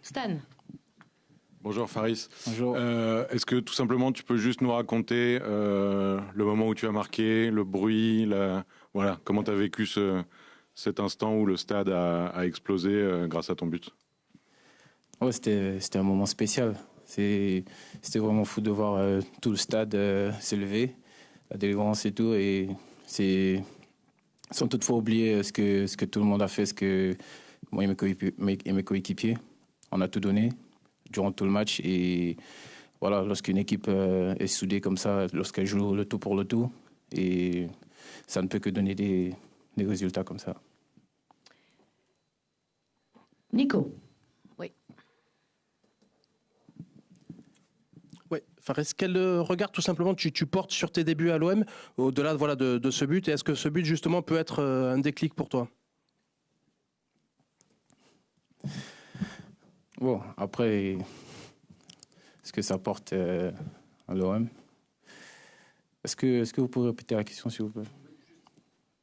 Stan. Bonjour Faris. Bonjour. Est-ce que tout simplement tu peux juste nous raconter le moment où tu as marqué, le bruit, voilà, comment tu as vécu cet instant où le stade a explosé grâce à ton but? Ouais, c'était un moment spécial. C'était vraiment fou de voir tout le stade se lever, la délivrance et tout. Et sans toutefois oublier ce que tout le monde a fait, ce que moi et mes coéquipiers, on a tout donné durant tout le match. Et voilà, lorsqu'une équipe est soudée comme ça, lorsqu'elle joue le tout pour le tout, et ça ne peut que donner des résultats comme ça. Nico. Ouais, Fares, quel regard tout simplement tu portes sur tes débuts à l'OM, au-delà voilà, de ce but, et est-ce que ce but justement peut être un déclic pour toi? Bon, après, ce que ça porte à l'OM. Est-ce que vous pouvez répéter la question, s'il vous plaît?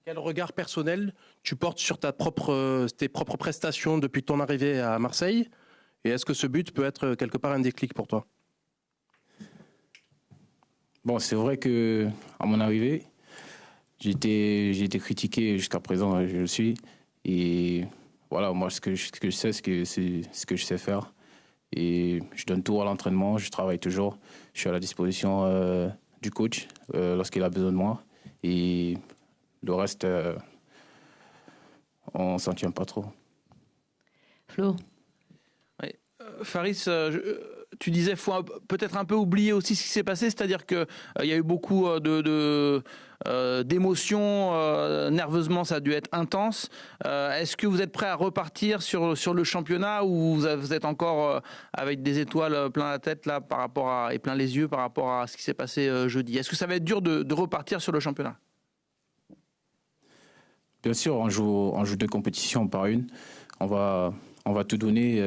Quel regard personnel tu portes sur tes propres prestations depuis ton arrivée à Marseille? Et est-ce que ce but peut être quelque part un déclic pour toi? Bon, c'est vrai que à mon arrivée, j'ai été critiqué jusqu'à présent, je le suis. Et voilà, moi, ce que je sais, c'est ce que je sais faire. Et je donne tout à l'entraînement, je travaille toujours. Je suis à la disposition du coach lorsqu'il a besoin de moi. Et le reste, on s'en tient pas trop. Flo. Oui. Faris, tu disais faut peut-être un peu oublier aussi ce qui s'est passé, c'est-à-dire que il y a eu beaucoup d'émotions, nerveusement ça a dû être intense. Est-ce que vous êtes prêt à repartir sur le championnat ou vous êtes encore avec des étoiles plein la tête là et plein les yeux par rapport à ce qui s'est passé jeudi? Est-ce que ça va être dur de repartir sur le championnat? Bien sûr, on joue 2 compétitions par une. On va tout donner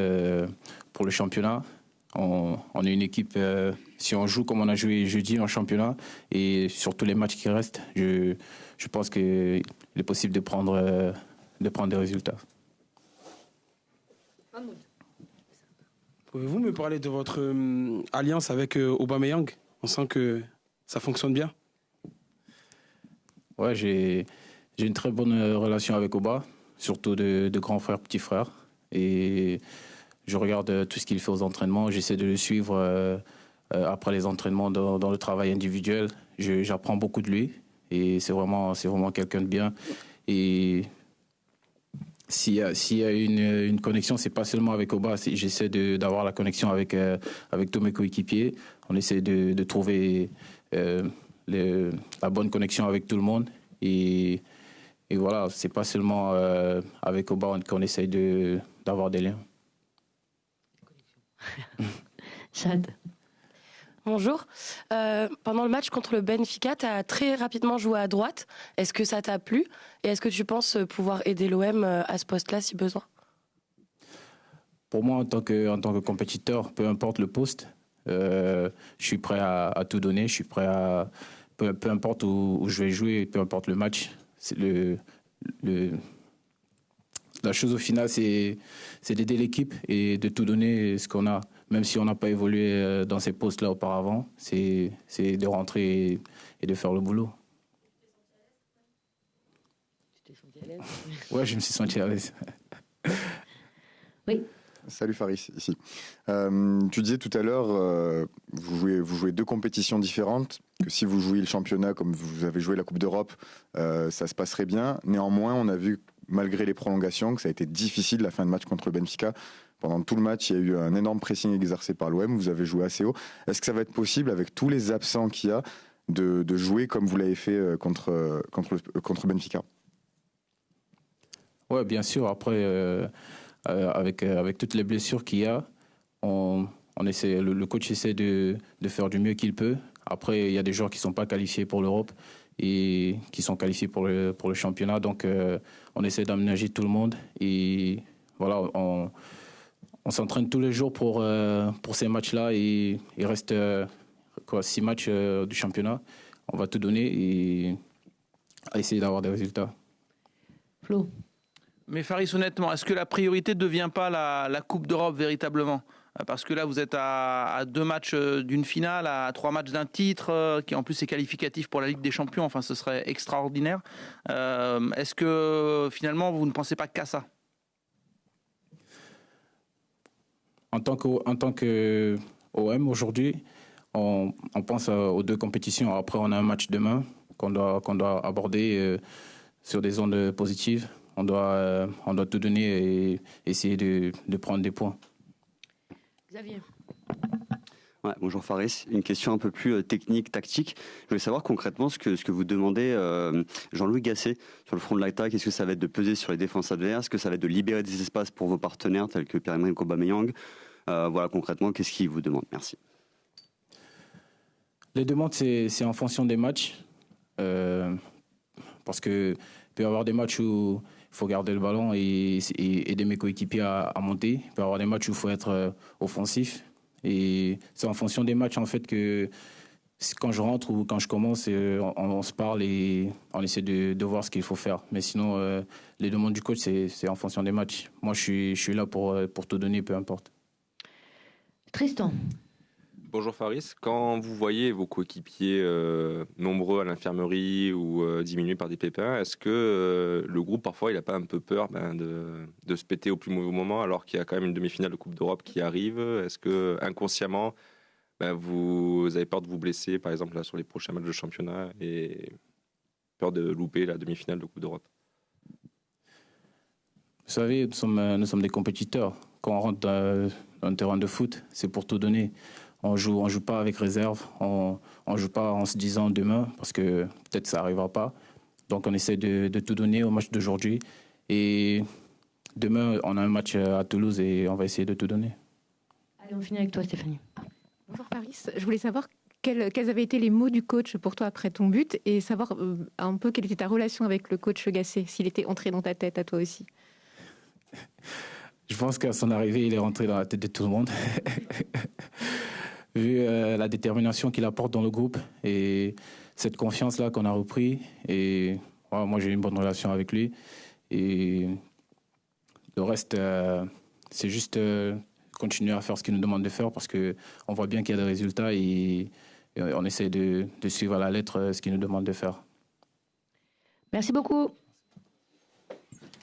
pour le championnat. On est une équipe, si on joue comme on a joué jeudi en championnat et sur tous les matchs qui restent, je pense qu'il est possible de prendre des résultats. Pouvez-vous me parler de votre alliance avec Aubameyang? On sent que ça fonctionne bien. Ouais, j'ai une très bonne relation avec Oba, surtout de grand frère, petit frère. Et je regarde tout ce qu'il fait aux entraînements. J'essaie de le suivre après les entraînements dans le travail individuel. J'apprends beaucoup de lui et c'est vraiment quelqu'un de bien. Et s'il y a une connexion, c'est pas seulement avec Oba. J'essaie d'avoir la connexion avec tous mes coéquipiers. On essaie de trouver la bonne connexion avec tout le monde. Et voilà, c'est pas seulement avec Oba qu'on essaye d'avoir des liens. Chad. Bonjour. Pendant le match contre le Benfica, tu as très rapidement joué à droite. Est-ce que ça t'a plu? Et est-ce que tu penses pouvoir aider l'OM à ce poste-là si besoin? Pour moi, en tant que compétiteur, peu importe le poste, je suis prêt à tout donner. Je suis prêt à... Peu importe où je vais jouer, peu importe le match. La chose au final, c'est d'aider l'équipe et de tout donner ce qu'on a. Même si on n'a pas évolué dans ces postes-là auparavant, c'est de rentrer et de faire le boulot. Tu t'es senti à l'aise? Ouais, je me suis senti à l'aise. Oui. Salut Faris, ici. Tu disais tout à l'heure, vous jouez 2 compétitions différentes, que si vous jouiez le championnat comme vous avez joué la Coupe d'Europe, ça se passerait bien. Néanmoins, on a vu, malgré les prolongations, que ça a été difficile la fin de match contre le Benfica. Pendant tout le match, il y a eu un énorme pressing exercé par l'OM, vous avez joué assez haut. Est-ce que ça va être possible, avec tous les absents qu'il y a, de jouer comme vous l'avez fait contre Benfica? Ouais, bien sûr. Après... avec toutes les blessures qu'il y a, on essaie, le coach essaie de faire du mieux qu'il peut. Après, il y a des joueurs qui ne sont pas qualifiés pour l'Europe et qui sont qualifiés pour le championnat. Donc, on essaie d'aménager tout le monde. Et voilà, on s'entraîne tous les jours pour ces matchs-là. Et il reste 6 matchs du championnat. On va tout donner et essayer d'avoir des résultats. Flo. Mais Faris, honnêtement, est-ce que la priorité ne devient pas la Coupe d'Europe véritablement ? Parce que là, vous êtes à 2 matchs d'une finale, à 3 matchs d'un titre, qui en plus est qualificatif pour la Ligue des Champions. Enfin, ce serait extraordinaire. Est-ce que finalement, vous ne pensez pas qu'à ça ? En tant que OM aujourd'hui, on pense aux 2 compétitions. Après, on a un match demain qu'on doit aborder sur des ondes positives. On doit tout donner et essayer de prendre des points. Xavier. Ouais, bonjour Faris, une question un peu plus technique, tactique. Je voulais savoir concrètement ce que vous demandez Jean-Louis Gasset sur le front de l'attaque. Est-ce que ça va être de peser sur les défenses adverses? Est-ce que ça va être de libérer des espaces pour vos partenaires tels que Pierre-Emerick Aubameyang? Voilà, concrètement, qu'est-ce qu'il vous demande? Merci. Les demandes, c'est en fonction des matchs. Parce que peut y avoir des matchs où il faut garder le ballon et aider mes coéquipiers à monter. Il peut y avoir des matchs où il faut être offensif. Et c'est en fonction des matchs, en fait, que quand je rentre ou quand je commence, on se parle et on essaie de voir ce qu'il faut faire. Mais sinon, les demandes du coach, c'est en fonction des matchs. Moi, je suis là pour tout donner, peu importe. Tristan. Bonjour Faris, quand vous voyez vos coéquipiers nombreux à l'infirmerie ou diminués par des pépins, est-ce que le groupe parfois il n'a pas un peu peur de se péter au plus mauvais moment alors qu'il y a quand même une demi-finale de Coupe d'Europe qui arrive? Est-ce que inconsciemment vous avez peur de vous blesser par exemple là, sur les prochains matchs de championnat et peur de louper la demi-finale de Coupe d'Europe? Vous savez, nous sommes des compétiteurs. Quand on rentre dans un terrain de foot, c'est pour tout donner. On joue pas avec réserve, on joue pas en se disant demain, parce que peut-être ça n'arrivera pas. Donc on essaie de tout donner au match d'aujourd'hui. Et demain, on a un match à Toulouse et on va essayer de tout donner. Allez, on finit avec toi, Stéphanie. Bonjour Faris, je voulais savoir quels avaient été les mots du coach pour toi après ton but et savoir un peu quelle était ta relation avec le coach Gasset, s'il était entré dans ta tête à toi aussi. Je pense qu'à son arrivée, il est rentré dans la tête de tout le monde. Vu la détermination qu'il apporte dans le groupe et cette confiance-là qu'on a repris. Et moi, j'ai une bonne relation avec lui. Et le reste, c'est juste continuer à faire ce qu'il nous demande de faire parce qu'on voit bien qu'il y a des résultats et on essaie de suivre à la lettre ce qu'il nous demande de faire. Merci beaucoup.